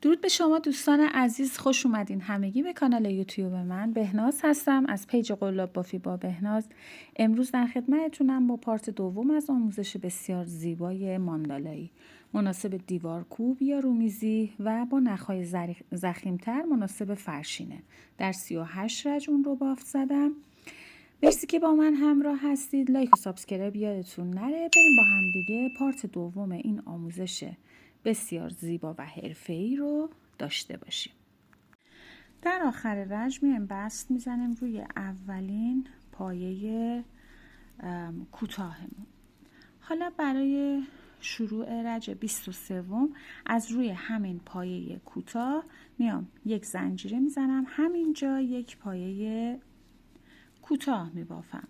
درود به شما دوستان عزیز، خوش اومدین همگی به کانال یوتیوب من. بهناز هستم از پیج قلاب بافی با بهناز. امروز در خدمتتونم با پارت دوم از آموزش بسیار زیبای ماندالایی مناسب دیوارکوب یا رومیزی و با نخهای ضخیم‌تر مناسب فرشینه. در 38 رج اون رو بافت زدم. مرسی که با من همراه هستید. لایک و سابسکرایب یادتون نره. بریم با هم دیگه پارت دوم این آموزش بسیار زیبا و حرفه‌ای رو داشته باشیم. در آخر رج میایم بست میزنیم روی اولین پایه کوتاهمون. حالا برای شروع رج 23 از روی همین پایه کوتاه میام یک زنجیره میزنم، همینجا یک پایه کوتاه میبافم.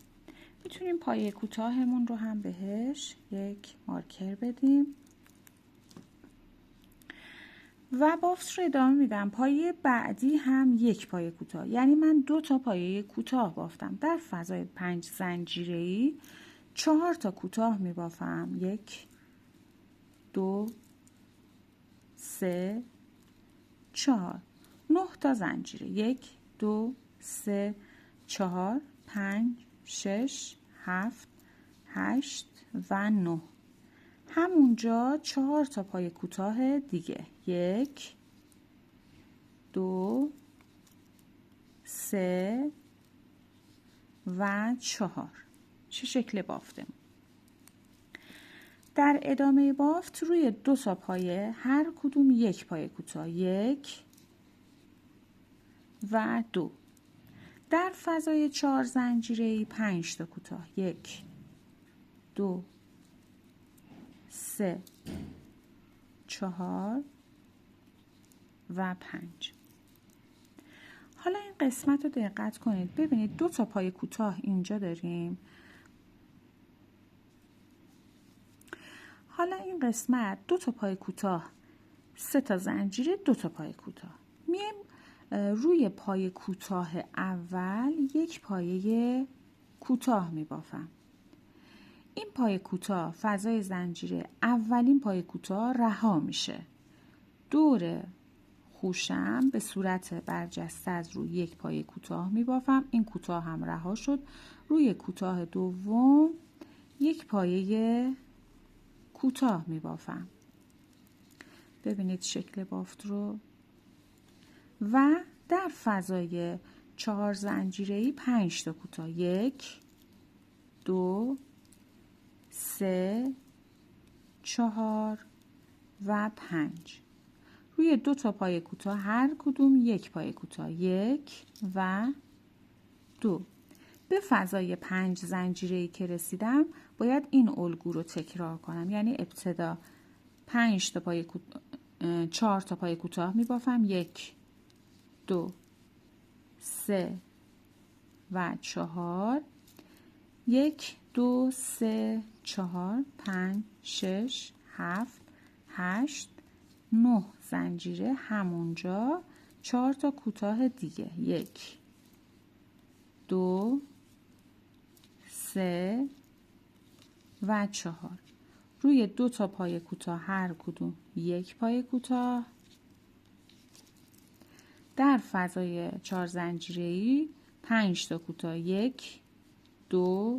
میتونیم پایه کوتاهمون رو هم بهش یک مارکر بدیم و بافت رو ادامه میدم. پایه بعدی هم یک پایه کوتاه، یعنی من 2 تا پایه کوتاه بافتم. در فضای 5 زنجیره‌ای 4 تا کوتاه میبافم. 1 2 3 4 9 تا زنجیره. 1 2 3 4 5 6 7 8 و 9. همونجا 4 تا پای کوتاه دیگه. 1 2 3 و 4. چه شکل بافتم. در ادامه بافت روی 2 تا پایه هر کدوم یک پای کوتاه. 1 و 2. در فضای 4 زنجیره‌ای 5 تا کوتاه. 1 2 3 4 و 5. حالا این قسمت رو دقت کنید. ببینید 2 تا پای کوتاه اینجا داریم. حالا این قسمت 2 تا پای کوتاه، 3 تا زنجیره، 2 تا پای کوتاه. میایم روی پای کوتاه اول یک پایه کوتاه میبافم. این پای کوتاه فضای زنجیره اولین پای کوتاه رها میشه. دور خوشم به صورت برجسته از روی یک پایه کوتاه میبافم. این کوتاه هم رها شد. روی کوتاه دوم یک پایه کوتاه میبافم. ببینید شکل بافت رو. و در فضای 4 زنجیره‌ای 5 تا کوتاه. 1 2 3 4 و 5. روی 2 تا پای کوتاه هر کدوم یک پای کوتاه. 1 و 2. به فضای 5 زنجیره‌ای که رسیدم باید این الگو رو تکرار کنم. یعنی ابتدا 5 تا پای 4 تا پای کوتاه میبافم. 1 2 3 و 4. 1 2 3 4 5 6 7 8 9 زنجیره. همونجا 4 تا کوتاه دیگه. 1 2 3 و 4. روی 2 تا پای کوتاه هر کدوم یک پای کوتاه. در فضای 4 زنجیره‌ای 5 تا کوتاه. 1 2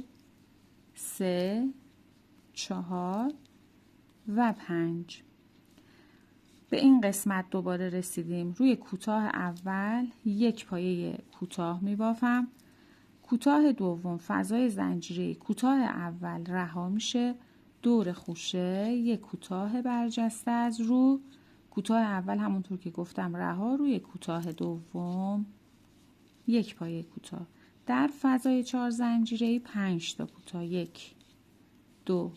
3 4 و 5. به این قسمت دوباره رسیدیم. روی کوتاه اول یک پایه کوتاه میبافم. کوتاه دوم فضای زنجیره کوتاه اول رها میشه. دور خوشه یک کوتاه برجسته از رو. کوتاه اول همونطور که گفتم رها. روی کوتاه دوم یک پایه کوتاه. در فضای 4 زنجیره‌ای 5 تا کوتاه. 1 2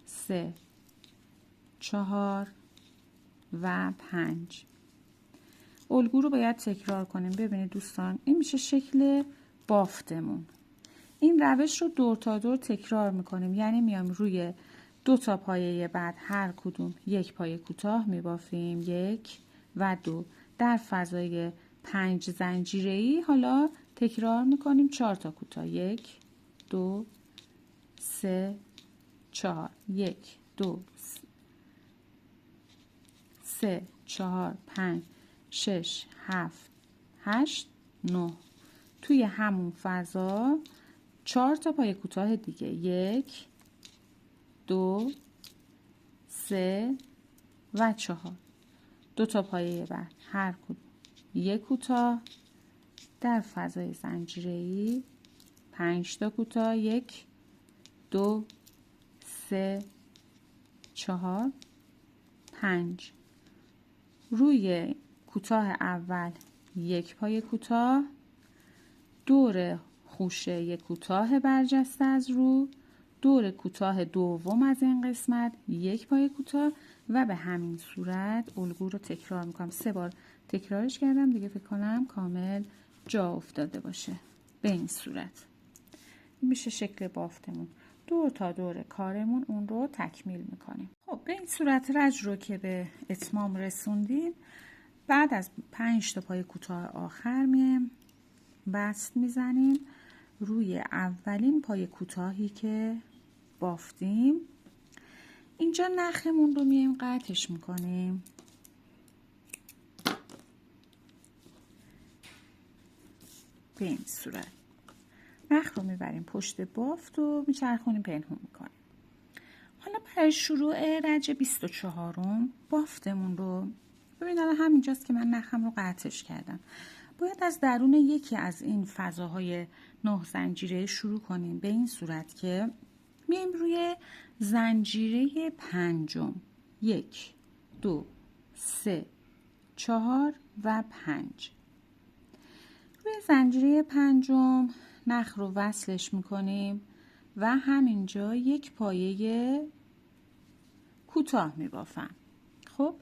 3 4 و 5. الگو رو باید تکرار کنیم. ببینید دوستان این میشه شکل بافتمون. این روش رو دور تا دور تکرار میکنیم. یعنی میام روی 2 تا پایه بعد هر کدوم یک پایه کوتاه میبافیم. 1 و 2. در فضای 5 زنجیره‌ای حالا تکرار میکنیم 4 تا کوتاه. 1 2 3 4. 1 2 3 4 5 6 7 8 9. توی همون فضا 4 تا پای کوتاه دیگه، 1 2 3 و 4. 2 تا پایه بعد هر کدوم یک کوتاه در فضای زنجیره‌ای، 5 تا کوتاه، 1 2 3 4 5. روی کوتاه اول یک پای کوتاه، دور خوشه یک کوتاه برجسته از رو، دور کوتاه دوم از این قسمت یک پای کوتاه و به همین صورت الگو رو تکرار میکنم. 3 بار تکرارش کردم دیگه، فکر کنم کامل جا افتاده باشه. به این صورت میشه شکل بافتمون. دور تا دور کارمون اون رو تکمیل میکنیم. خب به این صورت رج رو که به اتمام رسوندیم، بعد از 5 تا پای کوتاه آخر میایم بست میزنیم روی اولین پای کوتاهی که بافتیم. اینجا نخمون رو میایم قطعش میکنیم. به این صورت نخ رو میبریم پشت بافت و میچرخونیم پنهون میکنیم. حالا برای شروع رج 24 بافتمون رو ببینید، الان همینجاست که من نخم رو قطعش کردم. باید از درون یکی از این فضاهای 9 زنجیره شروع کنیم، به این صورت که میایم روی زنجیره پنجم، 1 2 3 4 و 5. روی زنجیره پنجم نخ رو وصلش میکنیم و همینجا یک پایه کوتاه میبافم. خب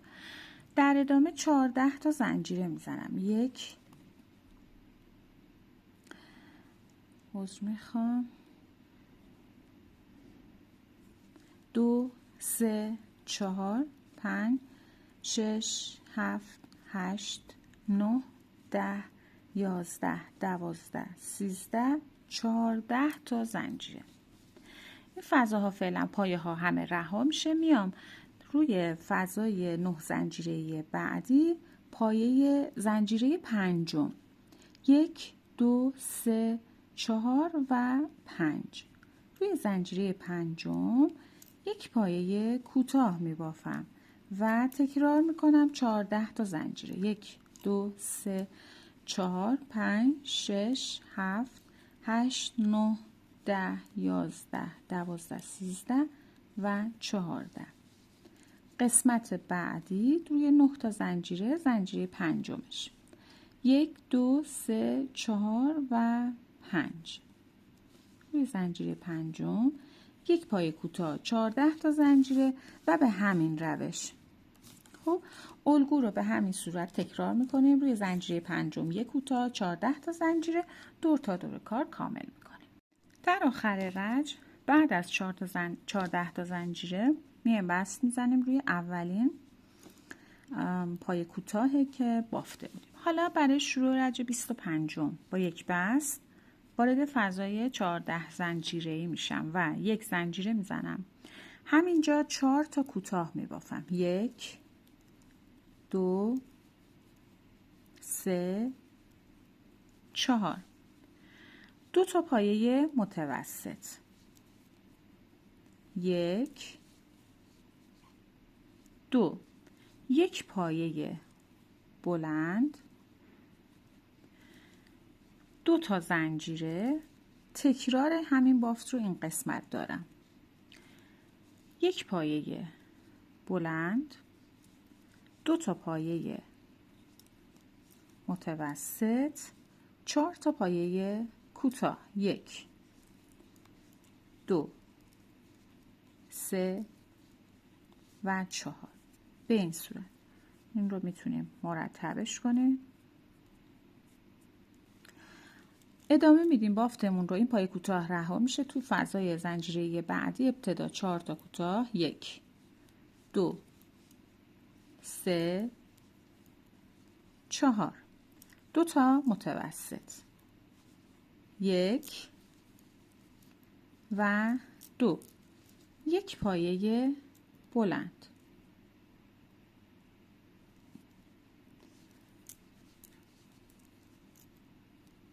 در ادامه 14 تا زنجیره میزنم. 1 2 3 4 5 6 7 8 9 10 11 12 13 14 تا زنجیره. این فضاها فعلا پایه ها همه رها میشه. میام روی فضای 9 زنجیره بعدی پایه زنجیره پنجم، 1 2 3 4 و 5. روی زنجیره پنجم یک پایه کوتاه میبافم و تکرار میکنم 14 تا زنجیره، 1 2 3 4 5 6 7 8 9 10 11 12 13 و 14. قسمت بعدی روی 9 تا زنجیره، زنجیره پنجمش، 1 2 3 4 و 5. روی زنجیره پنجم یک پای کوتاه، 14 تا زنجیره و به همین روش. خب الگو رو به همین صورت تکرار میکنیم. روی زنجیره پنجم یک کوتاه، 14 تا زنجیره، دور تا دور کار کامل میکنیم. در آخر رج بعد از 14 تا زنجیره میایم بست میزنیم روی اولین پای کوتاهی که بافته بودیم. حالا برای شروع رج 25 با یک بست وارد فضای 14 زنجیره‌ای میشم و یک زنجیره میزنم. همینجا 4 تا کوتاه میبافم، 1 2 3 4. 2 تا پایه متوسط، 1 2. یک پایه بلند، 2 تا زنجیره. تکرار همین بافت رو این قسمت دارم. یک پایه بلند، 2 تا پایه متوسط، 4 تا پایه کوتاه، 1 2 3 و 4. به این صورت این رو میتونیم مرتبش کنیم. ادامه میدیم بافتمون رو. این پای کوتاه رها میشه تو فضای زنجیره بعدی. ابتدا 4 تا کوتاه، 1 2 3 4. 2 تا متوسط، 1 و 2. یک پایه بلند،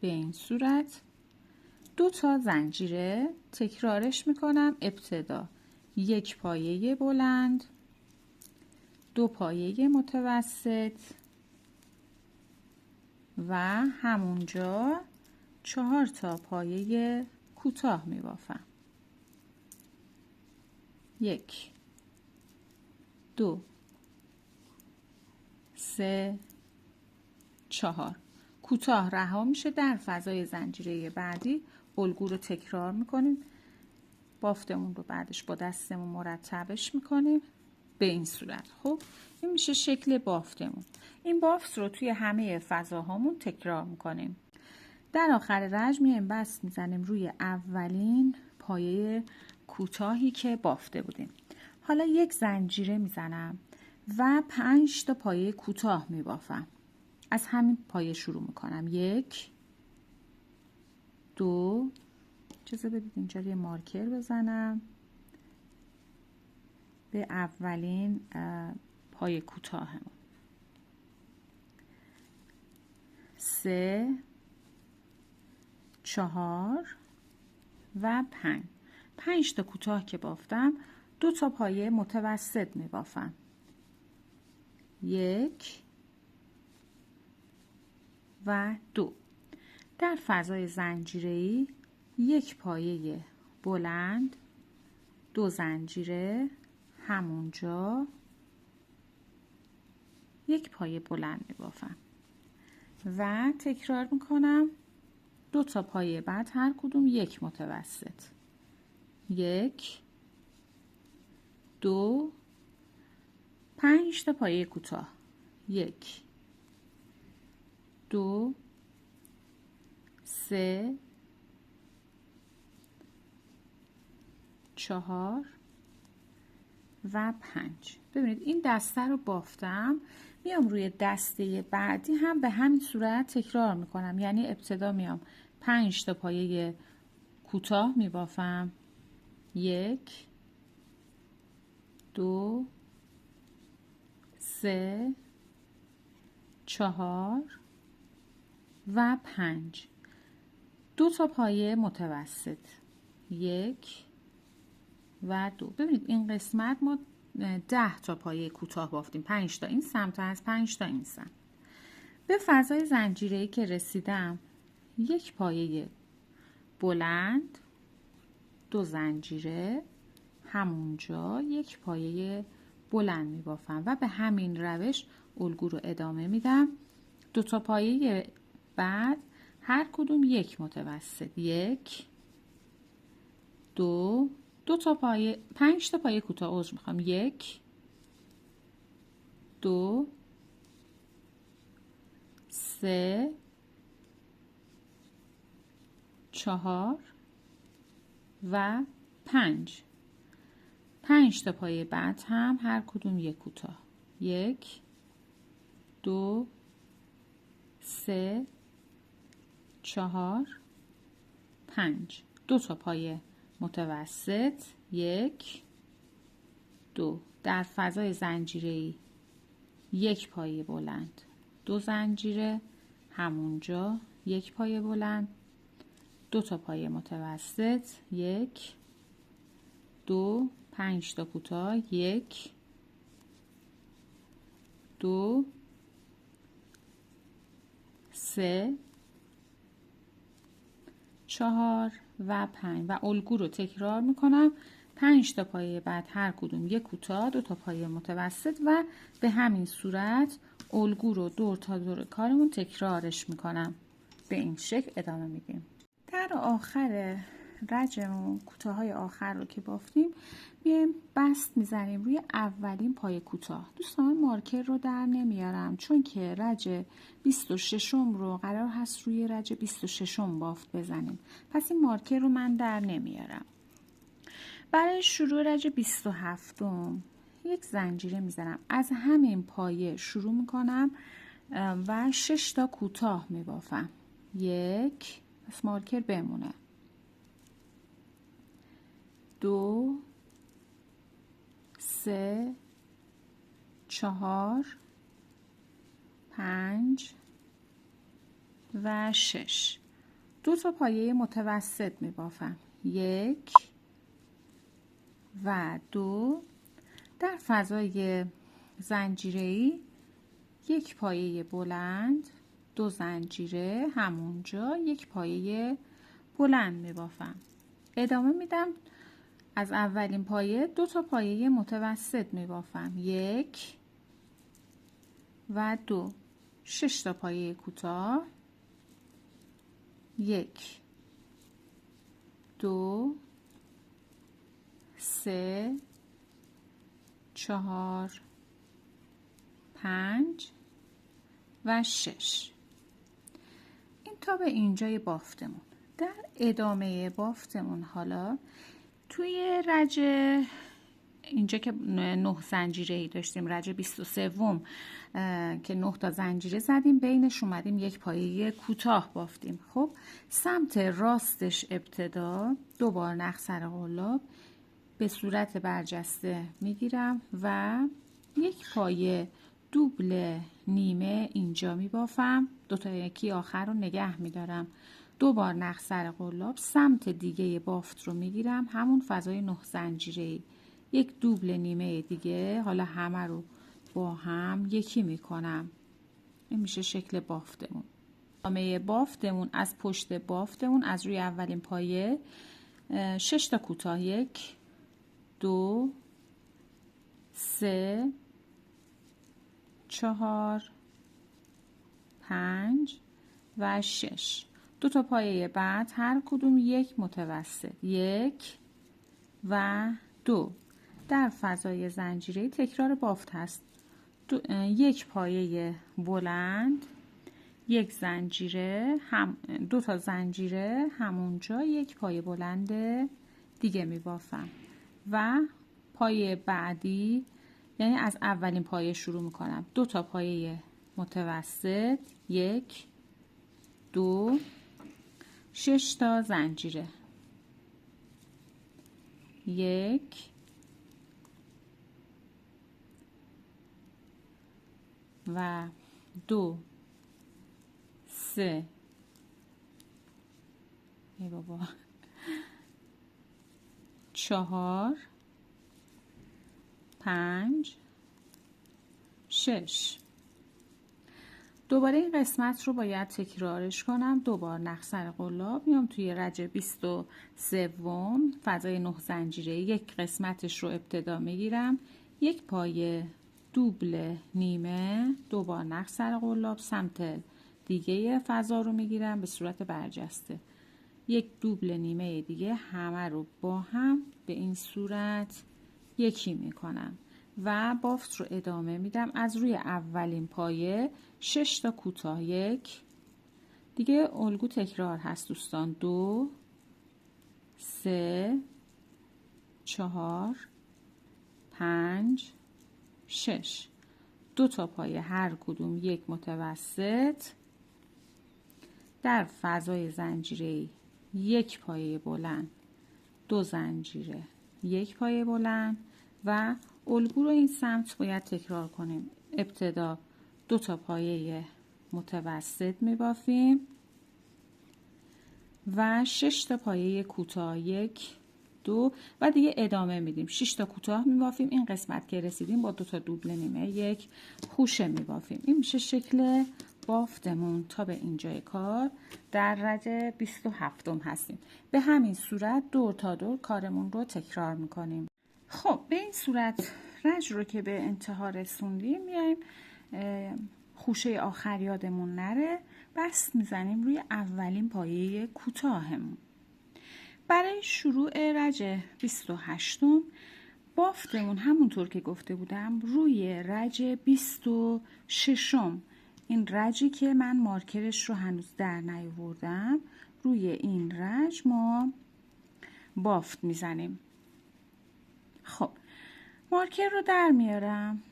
به این صورت 2 تا زنجیره تکرارش میکنم. ابتدا 1 پایه بلند، 2 پایه متوسط و همونجا 4 تا پایه کوتاه میبافم. 1 2 3 4. کوتاه رها میشه. در فضای زنجیره بعدی الگو رو تکرار میکنیم. بافتمون رو بعدش با دستمون مرتبش میکنیم به این صورت. خب این میشه شکل بافتمون. این بافت رو توی همه فضاهامون تکرار میکنیم. در آخر رج میایم بست میزنیم روی اولین پایه کوتاهی که بافته بودیم. حالا 1 زنجیره میزنم و 5 تا پایه کوتاه میبافم. از همین پایه شروع میکنم. 1 2 اجازه بدید اینجا یه مارکر بزنم به اولین پایه کوتاهمون. 3 4 و 5. 5 تا کوتاه که بافتم 2 تا پایه متوسط می بافم. 1 و 2. در فضای زنجیره‌ای 1 پایه بلند، 2 زنجیره همونجا 1 پایه بلند می بافم و تکرار میکنم. 2 تا پایه بعد هر کدوم 1 متوسط. 1 2 5 تا پایه کوتاه. 1 2 3 4 و 5. ببینید این دسته رو بافتم. میام روی دسته بعدی هم به همین صورت تکرار میکنم. یعنی ابتدا میام 5 تا پایه کوتاه میبافم. 1 2 3 4 و 5. 2 تا پایه متوسط. 1 و 2. ببینید این قسمت ما 10 تا پایه کوتاه بافتیم. 5 تا این سمت از 5 تا این سمت. به فضای زنجیره‌ای که رسیدم 1 پایه بلند، 2 زنجیره همونجا 1 پایه بلند می بافم و به همین روش الگو رو ادامه میدم. 2 تا پایه بعد هر کدوم 1 متوسط. 1 2 2 تا پایه 5 تا پایه کوتاه عذر میخوام. 1 2 3 4 و 5. 5 تا پایه بعد هم هر کدوم 1 کوتاه. 1 2 3 4 5. 2 تا پایه متوسط. 1 2. در فضای زنجیره‌ای 1 پایه بلند، 2 زنجیره همونجا 1 پایه بلند، 2 تا پایه متوسط. 1 2 5 تا کوتاه. 1 2 3 4 و 5 و الگو رو تکرار میکنم. 5 تا پایه بعد هر کدوم 1 کوتاه، 2 تا pایه متوسط و به همین صورت الگو رو دور تا دور کارمون تکرارش میکنم. به این شکل ادامه میدیم. در آخر رجمون کوتاهای آخر رو که بافتیم میایم بست میزنیم روی اولین پایه کوتاه. دوستان مارکر رو در نمیارم چون که رج 26 رو قرار هست روی رج 26 بافت بزنیم، پس این مارکر رو من در نمیارم. برای شروع رج 27 1 زنجیره میزنم، از همین پایه شروع میکنم و 6 تا کوتاه میبافم. 1 پس مارکر بمونه. 2 3 4 5 و 6. 2 تا پایه متوسط می بافم. 1 و 2. در فضای زنجیره‌ای 1 پایه بلند، 2 زنجیره، همونجا 1 پایه بلند می بافم. ادامه میدم. از اولین پایه 2 تا پایه متوسط می بافم. 1 و 2. 6 تا پایه کوتاه. 1 2 3 4 5 و 6. این تا به اینجای بافتمون. در ادامه بافتمون حالا توی رجه اینجا که 9 زنجیره‌ای داشتیم، رجه 23 که 9 تا زنجیره زدیم، بینش اومدیم 1 پایه کوتاه بافتیم. خب سمت راستش ابتدا 2 بار نخسر قلاب به صورت برجسته میگیرم و 1 پایه دوبل نیمه اینجا میبافم. 2 تا یکی آخر رو نگه میدارم. 2 بار نخسر قلاب سمت دیگه بافت رو میگیرم، همون فضای 9 زنجیره‌ای. 1 دوبل نیمه دیگه، حالا همه رو با هم یکی میکنم. این میشه شکل بافتمون. ادامه بافتمون از پشت بافتمون از روی اولین پایه 6 تا کوتاه، 1 2 3 4 5 و 6. 2 تا پایه بعد هر کدوم 1 متوسط، 1 و 2. در فضای زنجیره تکرار بافت هست. 1 پایه بلند، 1 زنجیره، 2 تا زنجیره، همونجا 1 پایه بلند دیگه می بافم و پایه بعدی، یعنی از اولین پایه شروع می کنم. 2 تا پایه متوسط، 1 2 6 تا زنجیره، 1 و 2 3 ای بابا 4 5 6. دوباره این قسمت رو باید تکرارش کنم. 2 بار نخسر قلاب میام توی رجه 23 فضای 9 زنجیره، 1 قسمتش رو ابتدا میگیرم، 1 پایه دوبل نیمه، 2 بار نخسر قلاب سمت دیگه فضا رو میگیرم به صورت برجسته، 1 دوبل نیمه دیگه، همه رو با هم به این صورت یکی میکنم و بافت رو ادامه میدم. از روی اولین پایه 6 تا کوتاه، 1 دیگه الگو تکرار هست دوستان، 2 3 4 5 6. 2 تا پایه هر کدوم 1 متوسط. در فضای زنجیره‌ای 1 پایه بلند، 2 زنجیره، 1 پایه بلند و الگو رو این سمت باید تکرار کنیم. ابتدا 2 تا پایه متوسط می بافیم و 6 تا پایه کوتاه، 1 2 و دیگه ادامه میدیم. 6 تا کوتاه می بافیم. این قسمت که رسیدیم با 2 تا دوبل نیمه 1 خوشه می بافیم. این میشه شکل بافتمون. تا به اینجای کار در رجه 27 هستیم. به همین صورت دور تا دور کارمون رو تکرار میکنیم. خب به این صورت رج رو که به انتها رسوندیم، میایم خوشه آخر یادمون نره بست میزنیم روی اولین پایه کوتاهمون. برای شروع رج 28 بافتمون همونطور که گفته بودم روی رج 26. این رجی که من مارکرش رو هنوز در نیاوردم، روی این رج ما بافت میزنیم. خب مارکر رو در میارم.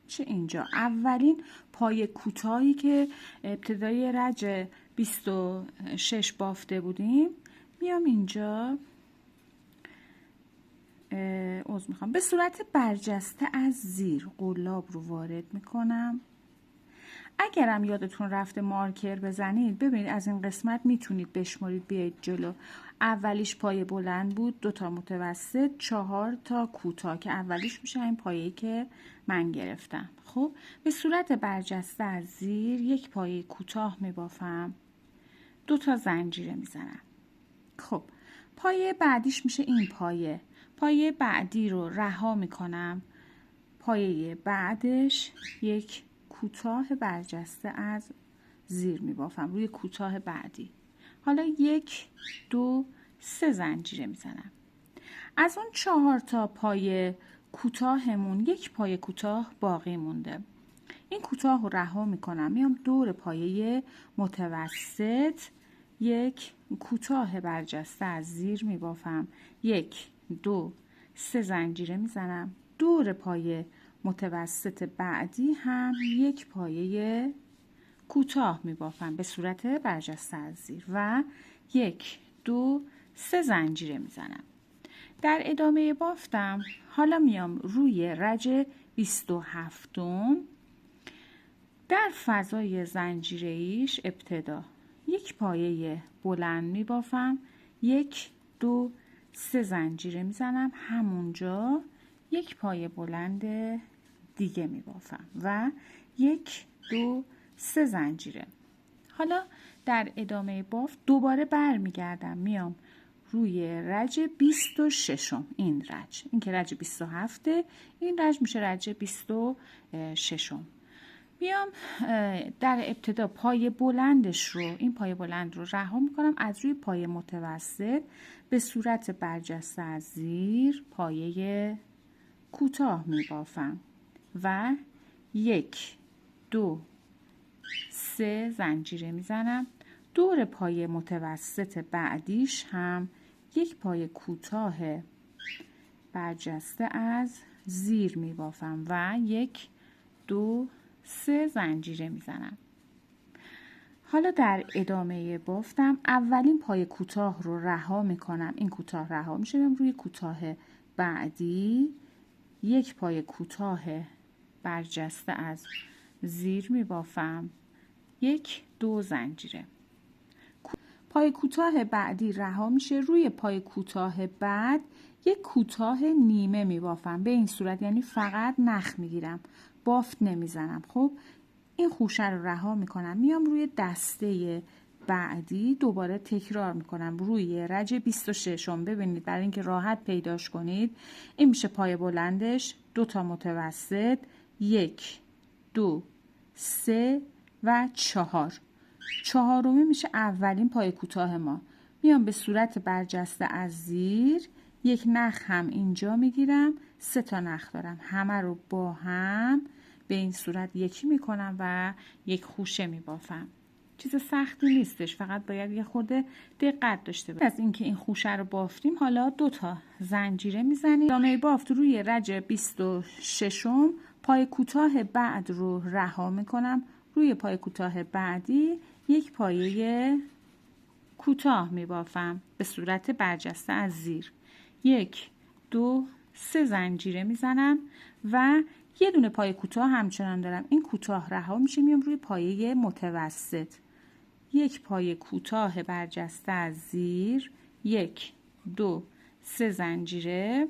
چه اینجا اولین پای کوتاهی که ابتدای رج 26 بافته بودیم، میام اینجا میخوام به صورت برجسته از زیر قلاب رو وارد میکنم. اگرم یادتون رفته مارکر بزنید، ببینید از این قسمت میتونید بشمارید بیایید جلو. اولیش پایه بلند بود، 2 تا متوسط، 4 تا کوتاه که اولیش میشه این پایه‌ای که من گرفتم. خب به صورت برجسته از زیر یک پایه کوتاه میبافم، 2 تا زنجیره میزنم. خب پایه بعدیش میشه این پایه بعدی رو رها میکنم، پایه بعدش یک کوتاه برجسته از زیر میبافم روی کوتاه بعدی. حالا 1 2 3 زنجیره میزنم. از اون 4 تا پایه کوتاهمون یک پایه کوتاه باقی مونده. این کوتاه رو رها میکنم، میام دور پایه متوسط یک کوتاه برجسته از زیر میبافم، 1 2 3 زنجیره میزنم. دور پایه متوسط بعدی هم یک پایه کوتاه میبافم به صورت برجسته از زیر و 1 2 3 زنجیره میزنم. در ادامه بافتم حالا میام روی رج 27 در فضای زنجیره‌ایش ابتدا یک پایه بلند میبافم، 1 2 3 زنجیره میزنم، همونجا یک پایه بلند دیگه میبافم و 1 2 3 زنجیره. حالا در ادامه بافت دوباره برمیگردم، میام روی رج 26 این که رج 27 این رج میشه رج 26. میام در ابتدا پایه بلندش رو، این پایه بلند رو رها میکنم، از روی پایه متوسط به صورت برجسته از زیر پایه کوتاه میبافم و 1 2 3 زنجیره میزنم. دور پایه متوسط بعدیش هم یک پایه کوتاه برجسته از زیر میبافم و 1 2 3 زنجیره میزنم. حالا در ادامه بافتم اولین پایه کوتاه رو رها میکنم، این کوتاه رها میشه، میام روی کوتاه بعدی یک پایه کوتاه برجسته از زیر میبافم، 1 2 زنجیره. پای کوتاه بعدی رها میشه، روی پای کوتاه بعد یک کوتاه نیمه میبافم، به این صورت یعنی فقط نخ میگیرم، بافت نمیزنم. خب این خوشه رو رها میکنم، میام روی دسته بعدی دوباره تکرار میکنم روی رج 26. ببینید برای اینکه راحت پیداش کنید این میشه پای بلندش، 2 تا متوسط، 1 2 3 و 4. چهارمی میشه اولین پای کوتاه ما. میام به صورت برجسته از زیر یک نخ هم اینجا میگیرم، 3 تا نخ دارم، همه رو با هم به این صورت یکی میکنم و یک خوشه میبافم. چیز سختی نیستش، فقط باید یه خورده دقت داشته باشیم. از اینکه این خوشه رو بافتیم حالا 2 تا زنجیره میزنیم. ادامه بافت روی رج 26 پای کوتاه بعد رو رها میکنم، روی پای کوتاه بعدی یک پایه کوتاه میبافم به صورت برجسته از زیر، 1 2 3 زنجیره میزنم و یه دونه پایه کوتاه همچنان دارم، این کوتاه رها میشه، میام روی پایه متوسط، یک پایه کوتاه برجسته از زیر، 1 2 3 زنجیره.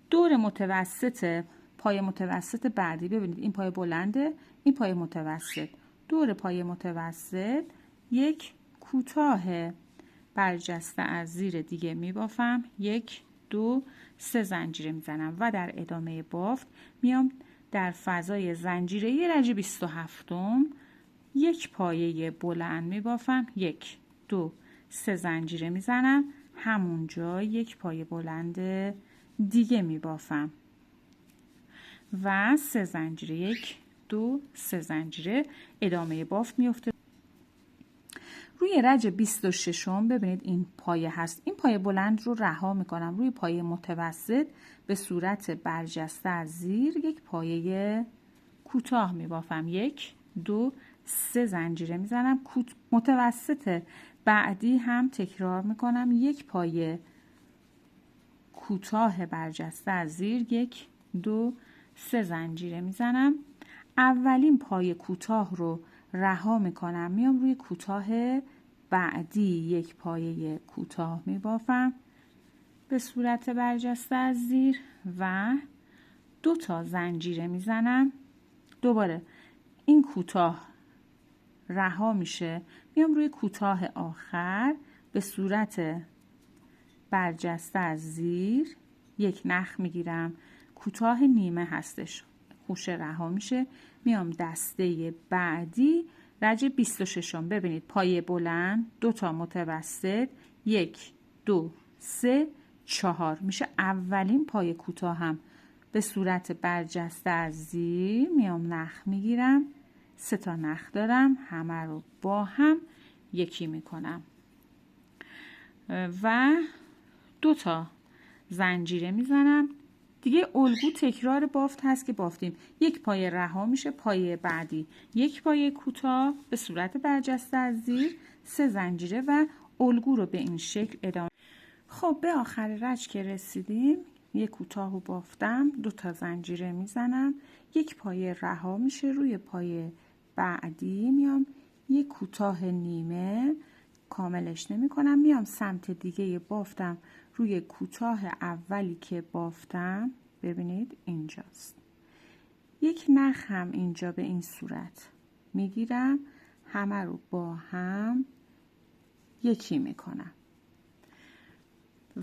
دور متوسط پایه متوسط بعدی، ببینید این پایه بلنده، این پایه متوسط، دور پایه متوسط یک کوتاه برجسته از زیر دیگه میبافم، 1 2 3 زنجیره میزنم و در ادامه بافت میام در فضای زنجیره رج 27 یک پایه بلند میبافم، 1 2 3 زنجیره میزنم، همونجا یک پایه بلند دیگه میبافم و 3 زنجیره، 1 2 3 زنجیره. ادامه بافت میفته روی رج 26. ببینید این پایه هست، این پایه بلند رو رها میکنم، روی پایه متوسط به صورت برجسته از زیر یک پایه کوتاه میبافم، 1 2 3 زنجیره میزنم. متوسط بعدی هم تکرار میکنم، یک پایه کوتاه برجسته از زیر، 1 2 3 زنجیره میزنم. اولین پای کوتاه رو رها میکنم، میام روی کوتاه بعدی یک پایه کوتاه میبافم به صورت برجسته از زیر و 2 تا زنجیره میزنم. دوباره این کوتاه رها میشه، میام روی کوتاه آخر به صورت برجسته از زیر یک نخ میگیرم، کوتاه نیمه هستش، خوشه رها میشه، میام دسته بعدی رج 26م. ببینید پایه بلند، 2 تا متوسط، 1 2 3 4 میشه اولین پایه کوتاه هم به صورت برجسته از زیر میام نخ میگیرم، 3 تا نخ دارم، همه رو با هم یکی میکنم و 2 تا زنجیره میزنم. دیگه الگو تکرار بافت هست که بافتیم، یک پایه رها میشه، پایه بعدی یک پایه کوتاه به صورت برجسته از زیر، 3 زنجیره و الگو رو به این شکل ادامه. خب به آخر رج که رسیدیم، یک کوتاه رو بافتم، 2 تا زنجیره میزنم، یک پایه رها میشه، روی پایه بعدی میام یک کوتاه نیمه کاملش نمی کنم، میام سمت دیگه بافتم روی کوتاه اولی که بافتم، ببینید اینجاست، یک نخ هم اینجا به این صورت میگیرم، همه رو با هم یکی میکنم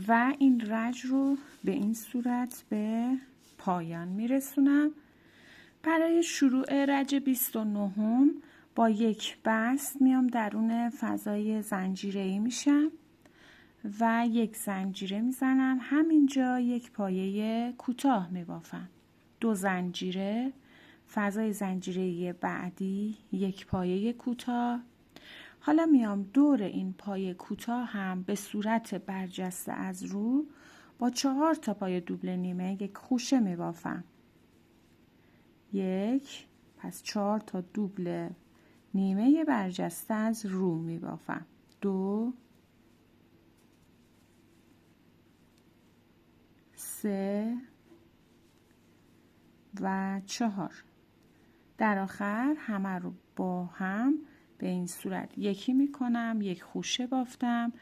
و این رج رو به این صورت به پایان میرسونم. برای شروع رج 29 با یک بست میام درون فضای زنجیره‌ای میشم و یک زنجیره میزنم، همینجا یک پایه کوتاه میبافم، 2 زنجیره، فضای زنجیره‌ای بعدی یک پایه کوتاه. حالا میام دور این پایه کوتاه هم به صورت برجسته از رو با 4 تا پایه دوبل نیمه یک خوشه میبافم، 1 پس 4 تا دوبل نیمه برجسته از رو میبافم، 2 3 و 4. در آخر همه رو با هم به این صورت یکی میکنم، یک خوشه بافتم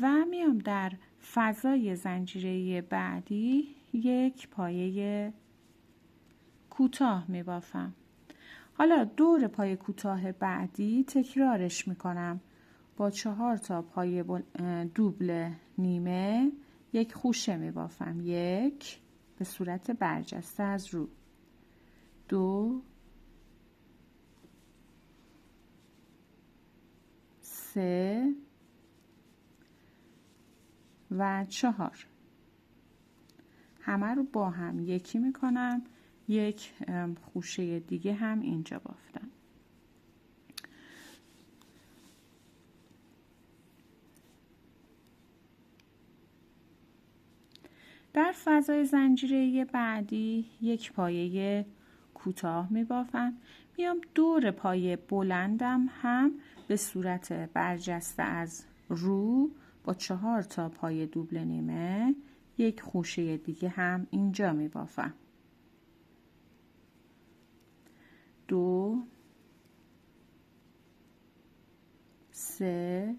و میام در فضای زنجیره بعدی یک پایه کوتاه میبافم. حالا دور پایه کوتاه بعدی تکرارش میکنم، با 4 تا پایه دوبل نیمه یک خوشه میبافم، 1 به صورت برجسته از رو، 2 3 و 4. همه رو با هم یکی میکنم، یک خوشه دیگه هم اینجا بافتم. در فضای زنجیره بعدی یک پایه کوتاه میبافم، میام دور پایه بلندم هم به صورت برجسته از رو با 4 تا پایه دوبل نیمه یک خوشه دیگه هم اینجا میبافم، 2 3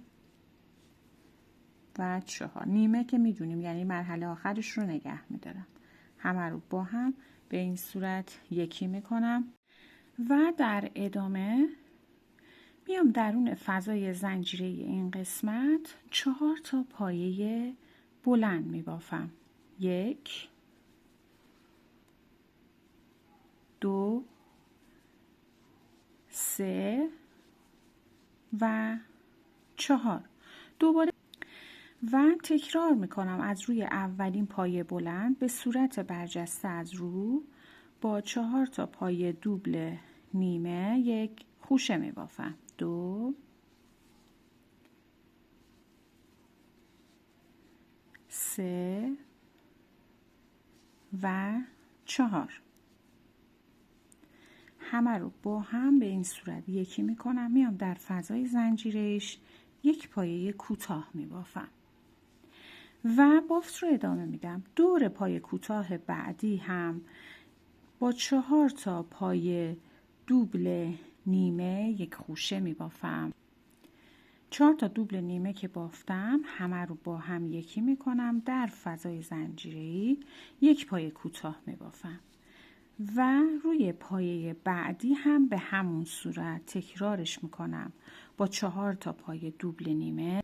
و 4. نیمه که میدونیم یعنی مرحله آخرش رو نگه میدارم، همه رو با هم به این صورت یکی میکنم و در ادامه میام درون فضای زنجیره این قسمت 4 تا پایه بلند میبافم، 1 2 3 و 4. دوباره و تکرار میکنم از روی اولین پایه بلند به صورت برجسته از رو با 4 تا پایه دوبل نیمه یک خوشه میبافم، 2 3 و 4. همه رو با هم به این صورت یکی میکنم، میام در فضای زنجیرش یک پایه کوتاه میبافم و بافت رو ادامه میدم. دور پایه کوتاه بعدی هم با 4 تا پایه دوبل نیمه یک خوشه می بافم. 4 تا دوبل نیمه که بافتم همه رو با هم یکی می کنم. در فضای زنجیره‌ای یک پایه کوتاه می بافم و روی پایه بعدی هم به همون صورت تکرارش می کنم. با 4 تا پایه دوبل نیمه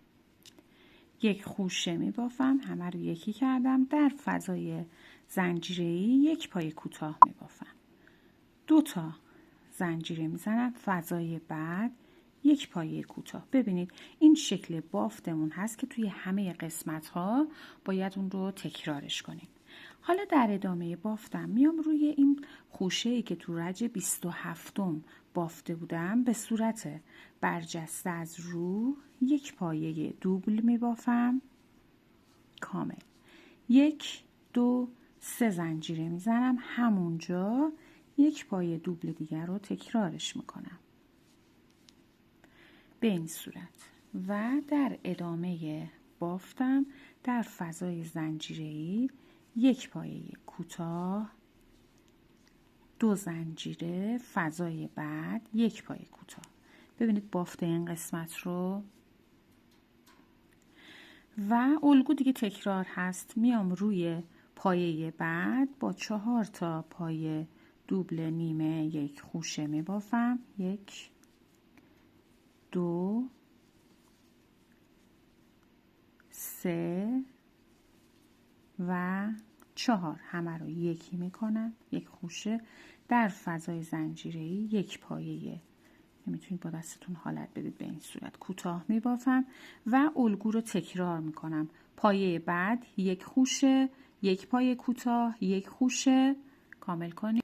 یک خوشه می بافم. همه رو یکی کردم. در فضای زنجیره‌ای یک پایه کوتاه می بافم. 2 تا زنجیره میزنم. فضای بعد یک پایه کوتاه. ببینید این شکل بافتمون هست که توی همه قسمت ها باید اون رو تکرارش کنیم. حالا در ادامه بافتم میام روی این خوشه‌ای که تو رج 27م بافته بودم به صورت برجسته از رو یک پایه دوبل میبافم کامل. 1 2 3 زنجیره میزنم. همونجا یک پایه دوبل دیگر رو تکرارش میکنم به این صورت و در ادامه بافتم در فضای زنجیره‌ای یک پایه کوتاه، 2 زنجیره، فضای بعد یک پایه کوتاه. ببینید بافت این قسمت رو و الگو دیگه تکرار هست. میام روی پایه بعد با 4 تا پایه دوبل نیمه یک خوشه می بافم. 1 2 3 و 4 همه رو یکی می کنم. یک خوشه در فضای زنجیره‌ای یک پایه، نمیتونید با دستتون حالت بدید به این صورت، کوتاه می بافم و الگو رو تکرار می کنم. پایه بعد یک خوشه، یک پایه کوتاه، یک خوشه کامل کنید.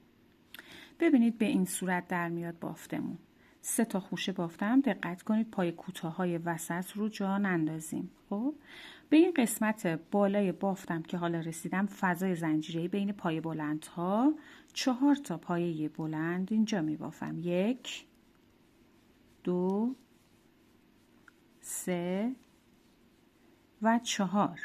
ببینید به این صورت در میاد بافتمون. 3 تا خوشه بافتم. دقت کنید پای کوتاه‌های وسط رو جا نندازیم. خب به این قسمت بالای بافتم که حالا رسیدم، فضای زنجیره‌ای بین پایه بلندها 4 تا پایه بلند اینجا می بافم. 1 2 3 و 4.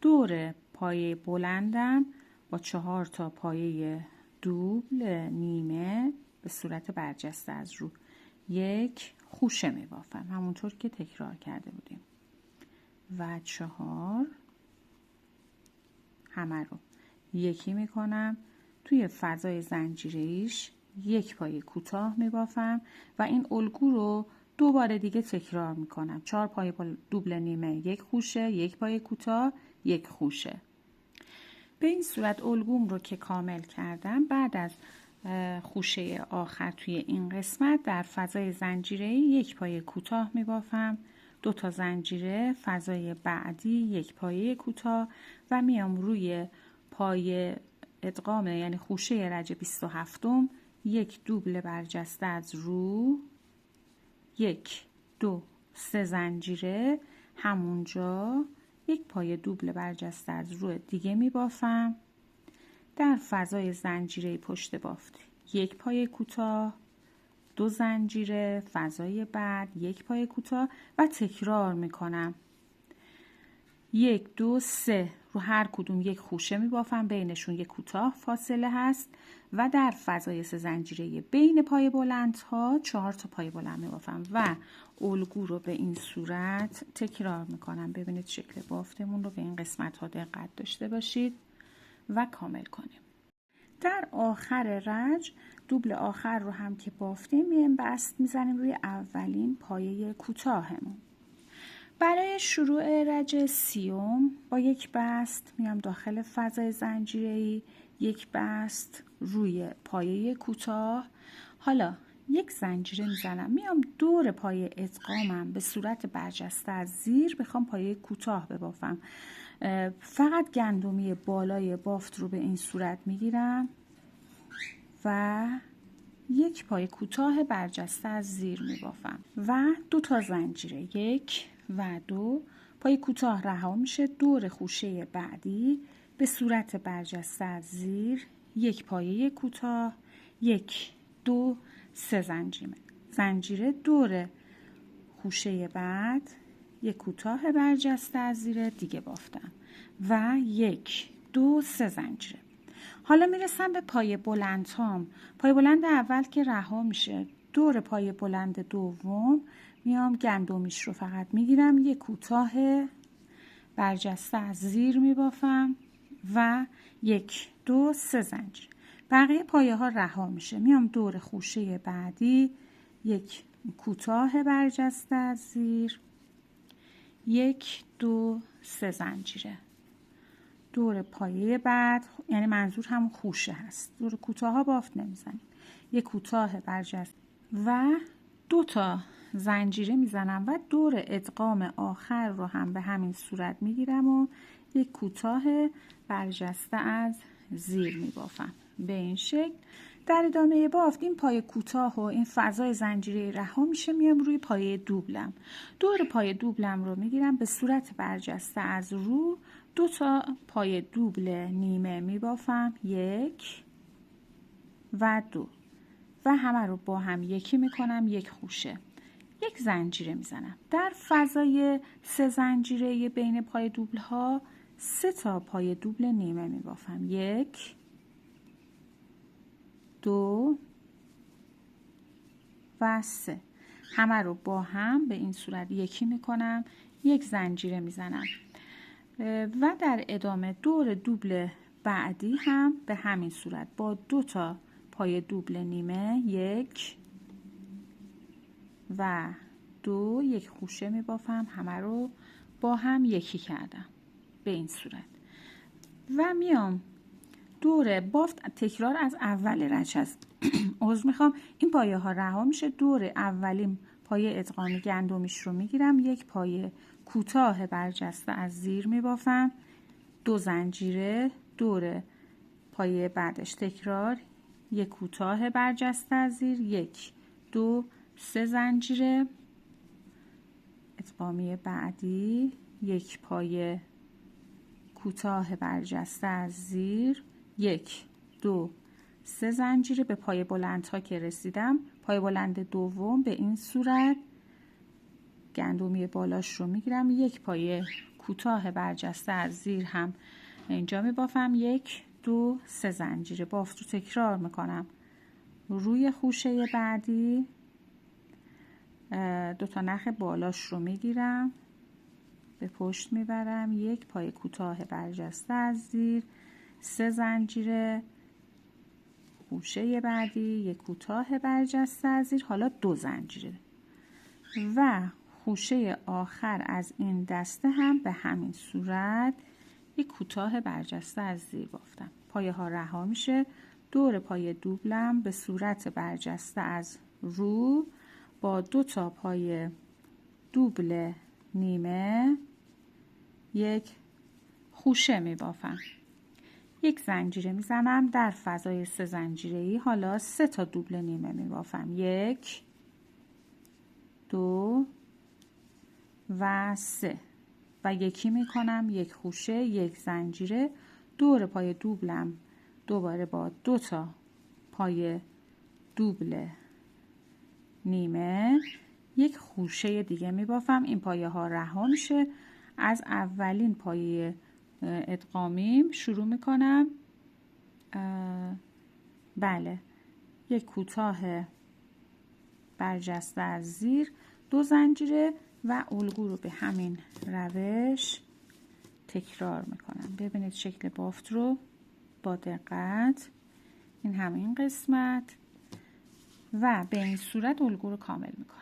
دور پایه بلندم با 4 تا پایه دوبل نیمه به صورت برجسته از رو یک خوشه می بافم همونطور که تکرار کرده بودیم و 4 همه رو یکی می کنم. توی فضای زنجیره‌ایش یک پایه کوتاه می بافم و این الگو رو 2 بار دیگه تکرار می کنم. 4 پایه دوبل نیمه یک خوشه، یک پایه کوتاه، یک خوشه. به این صورت الگوم رو که کامل کردم، بعد از خوشه آخر توی این قسمت در فضای زنجیره‌ای یک پایه کوتاه می بافم. 2 تا زنجیره، فضای بعدی یک پایه کوتاه و میام روی پایه ادغام یعنی خوشه رج 27م یک دوبل برجسته از رو 1 2 3 زنجیره، همونجا یک پایه دوبل برجسته از رو دیگه می بافم. در فضای زنجیره پشت بافت یک پایه کوتاه، 2 زنجیره، فضای بعد یک پایه کوتاه و تکرار می کنم. 1 2 3 رو هر کدوم یک خوشه می بافم، بینشون یک کوتاه فاصله هست و در فضای 3 زنجیره بین پایه بلندها 4 تا پایه بلند می بافم و الگو رو به این صورت تکرار می کنم. ببینید شکل بافتمون رو به این قسمت ها دقت داشته باشید و کامل کنیم. در آخر رج دوبل آخر رو هم که بافتیم میایم بست میزنیم روی اولین پایه کوتاهمون. برای شروع رج 30 با یک بست میام داخل فضای زنجیره‌ای، یک بست روی پایه کوتاه. حالا یک زنجیره میزنم، میام دور پایه ادغامم به صورت برجسته از زیر بخوام پایه کوتاه ببافم. فقط گندمی بالای بافت رو به این صورت میگیرم و یک پایه کوتاه برجسته از زیر میبافم و 2 تا زنجیره، 1 و 2 پایه کوتاه رها میشه. دور خوشه بعدی به صورت برجسته از زیر یک پایه کوتاه، 1 2 3 زنجیره، دور خوشه بعد یک کوتاه برجسته از زیر دیگه بافتم و 1 2 3 زنجیره. حالا میرسم به پایه بلند هام. پایه بلند اول که رها میشه، دور پایه بلند دوم میام گندمیش رو فقط میگیرم، یک کوتاه برجسته از زیر میبافم و 1 2 3 زنجیر. بقیه پایه ها رها میشه، میام دور خوشه بعدی، یک کوتاه برجسته از زیر، 1 2 3 زنجیره. دور پایه بعد، یعنی منظور هم خوشه هست، دور کوتاه ها بافت نمیزنیم، یک کوتاه برجسته و 2 تا زنجیره میزنم و دور ادغام آخر رو هم به همین صورت میگیرم و یک کوتاه برجسته از زیر میبافم. به این شکل در ادامه بافت این پایه کوتاه و این فضای زنجیره رها میشه، میام روی پایه دوبلم. دور پایه دوبلم رو میگیرم به صورت برجسته از رو، 2 تا پایه دوبل نیمه میبافم، 1 و 2 و همه رو با هم یکی میکنم، یک خوشه، یک زنجیره میزنم. در فضای 3 زنجیره بین پای دوبل ها 3 تا پای دوبل نیمه میبافم، 1 2 و 3. همه رو با هم به این صورت یکی میکنم، یک زنجیره میزنم و در ادامه دور دوبل بعدی هم به همین صورت با 2 تا پای دوبل نیمه، 1 و 2، یک خوشه میبافم، همه رو با هم یکی کردم به این صورت و میام دور بافت تکرار از اول رچ است. عذر میخوام، این پایه ها رها میشه، دور اولین پایه ادغامی گندمیش رو میگیرم، یک پایه کوتاه برجسته از زیر میبافم، 2 زنجیره، دور پایه بعدش تکرار، یک کوتاه برجسته از زیر، 1 2 3 زنجیره، ادغامی بعدی، یک پایه کوتاه برجسته از زیر، 1 2 3 زنجیره. به پایه بلند ها که رسیدم، پایه بلند دوم به این صورت گندمی بالاش رو میگیرم، یک پایه کوتاه برجسته از زیر هم اینجا میبافم، 1 2 3 زنجیره. بافت رو تکرار میکنم روی خوشه بعدی، 2 تا نخ بالاش رو میگیرم، به پشت میبرم، یک پایه کوتاه برجسته از زیر، 3 زنجیره، خوشه بعدی، یک کوتاه برجسته از زیر، حالا 2 زنجیره و خوشه آخر از این دسته هم به همین صورت یک کوتاه برجسته از زیر بافتم. پایه ها رها میشه، دور پایه دوبلم به صورت برجسته از رو با 2 تا پایه دوبل نیمه، یک خوشه می بافم، یک زنجیره می زنم در فضای 3 زنجیره‌ای. حالا 3 تا دوبل نیمه می بافم، 1 2 و 3 و یکی می کنم، یک خوشه، یک زنجیره، دور پای دوبلم دوباره با 2 تا پای دوبل نیمه، یک خوشه دیگه می بافم. این پایه ها رها میشه، از اولین پایه ادغامیم شروع می کنم، بله، یک کوتاه برجسته از زیر، 2 زنجیره و الگو رو به همین روش تکرار میکنم. ببینید شکل بافت رو با دقت، این همین قسمت و به این صورت الگو رو کامل میکنم.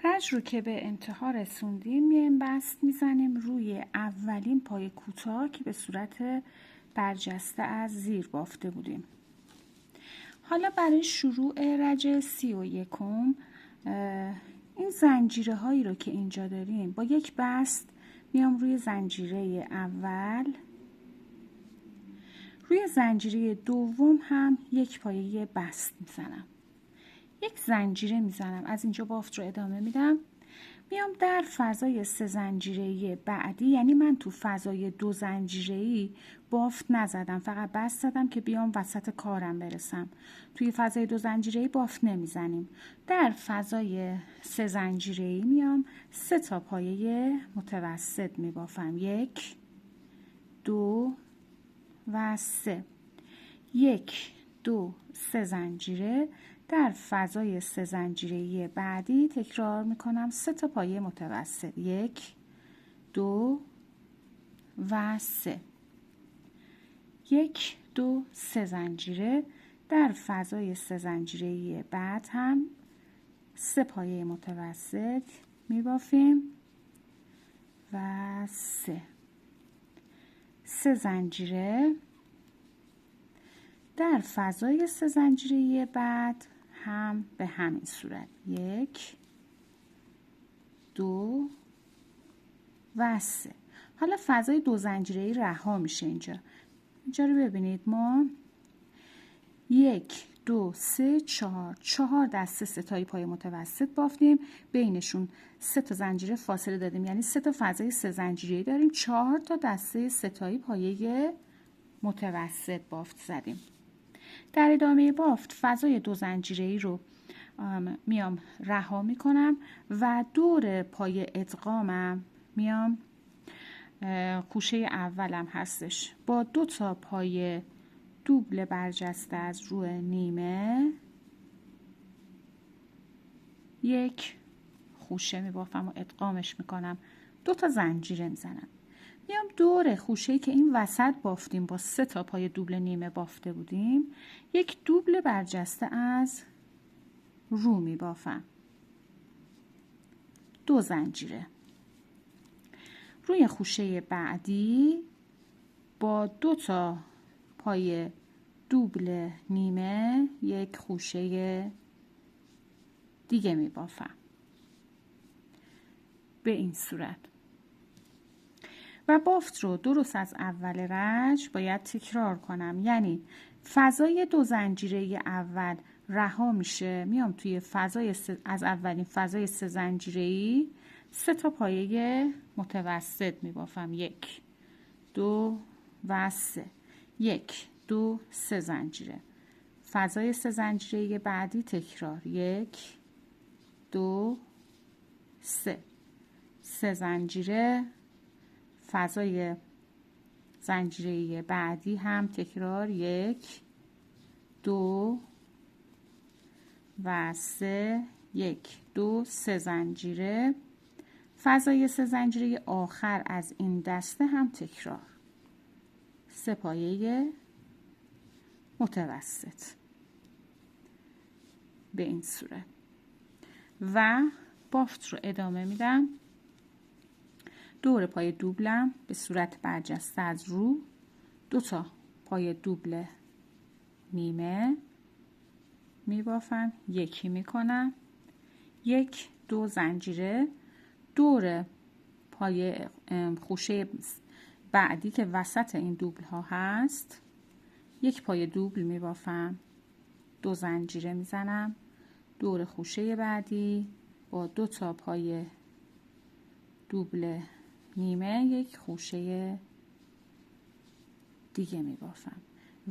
رج رو که به انتها رسوندیم میایم بست میزنیم روی اولین پای کوتاه که به صورت برجسته از زیر بافته بودیم. حالا برای شروع رج 31 این زنجیره هایی رو که اینجا داریم با یک بست میام روی زنجیره اول، روی زنجیره دوم هم یک پایه بست میزنم، یک زنجیره میزنم، از اینجا بافت رو ادامه میدم، میام در فضای 3 زنجیره‌ای بعدی، یعنی من تو فضای 2 زنجیره‌ای بافت نزدم، فقط بست زدم که بیام وسط کارم برسم. توی فضای 2 زنجیره‌ای بافت نمیزنیم. در فضای 3 زنجیره‌ای میام 3 تا پایه متوسط میبافم، 1 2 و 3، 1 2 3 زنجیره. در فضای 3 زنجیره‌ای بعدی تکرار میکنم 3 تا پایه متوسط. 1 2 و 3. 1 2 3 زنجیره. در فضای 3 زنجیره‌ای بعد هم 3 پایه متوسط میبافیم و 3 زنجیره. در فضای 3 زنجیره‌ای بعد هم به همین صورت 1 2 و 3. حالا فضای 2 زنجیره‌ای رها میشه. اینجا رو ببینید، ما 1 2 3 4 دسته ستایی پای متوسط بافتیم، بینشون 3 تا زنجیره فاصله دادیم، یعنی 3 تا فضای 3 زنجیره‌ای داریم، 4 تا دسته ستایی پایه متوسط بافت زدیم. در ادامه بافت فضای 2 زنجیره‌ای رو میام رها میکنم و دور پای ادغامم میام، خوشه اولم هستش، با 2 تا پای دوبل برجسته از روی نیمه 1 خوشه میبافم و ادغامش میکنم، 2 تا زنجیره میزنم، میام دور خوشه‌ای که این وسط بافتیم با 3 تا پای دوبل نیمه بافته بودیم 1 دوبل برجسته از رو میبافم، 2 زنجیره. روی خوشه بعدی با 2 تا پای دوبل نیمه 1 خوشه دیگه میبافم به این صورت. و بافت رو درست از اول رنج باید تکرار کنم، یعنی فضای 2 زنجیره اول رها میشه، میام توی فضای از اولین فضای 3 زنجیره‌ای 3 تا پایه متوسط میبافم، 1 2 و 3. 1 2 3 زنجیره. فضای 3 زنجیره‌ای بعدی تکرار 1 2 3 زنجیره. فضای زنجیره بعدی هم تکرار 1 2 و 3 1 2 3 زنجیره. فضای 3 زنجیره آخر از این دسته هم تکرار 3 پایه متوسط به این صورت. و بافت رو ادامه میدم. دور پای دوبلم به صورت برجسته از رو 2 تا پای دوبل نیمه میبافم، یکی میکنم، 1 2 زنجیره. دور پای خوشه بعدی که وسط این دوبل ها هست 1 پای دوبل میبافم، 2 زنجیره میزنم. دور خوشه بعدی با 2 تا پای دوبل نیمه 1 خوشه دیگه میبافم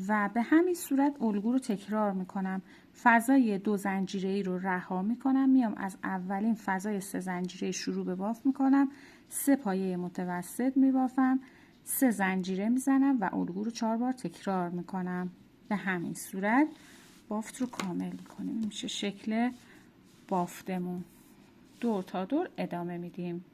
و به همین صورت الگو رو تکرار میکنم. فضای 2 زنجیره‌ای رو رها میکنم، میام از اولین فضای 3 زنجیره‌ای شروع به بافت میکنم، 3 پایه متوسط میبافم، 3 زنجیره میزنم و الگو رو 4 بار تکرار میکنم. به همین صورت بافت رو کامل میکنیم. این میشه شکل بافتمون. دور تا دور ادامه میدیم.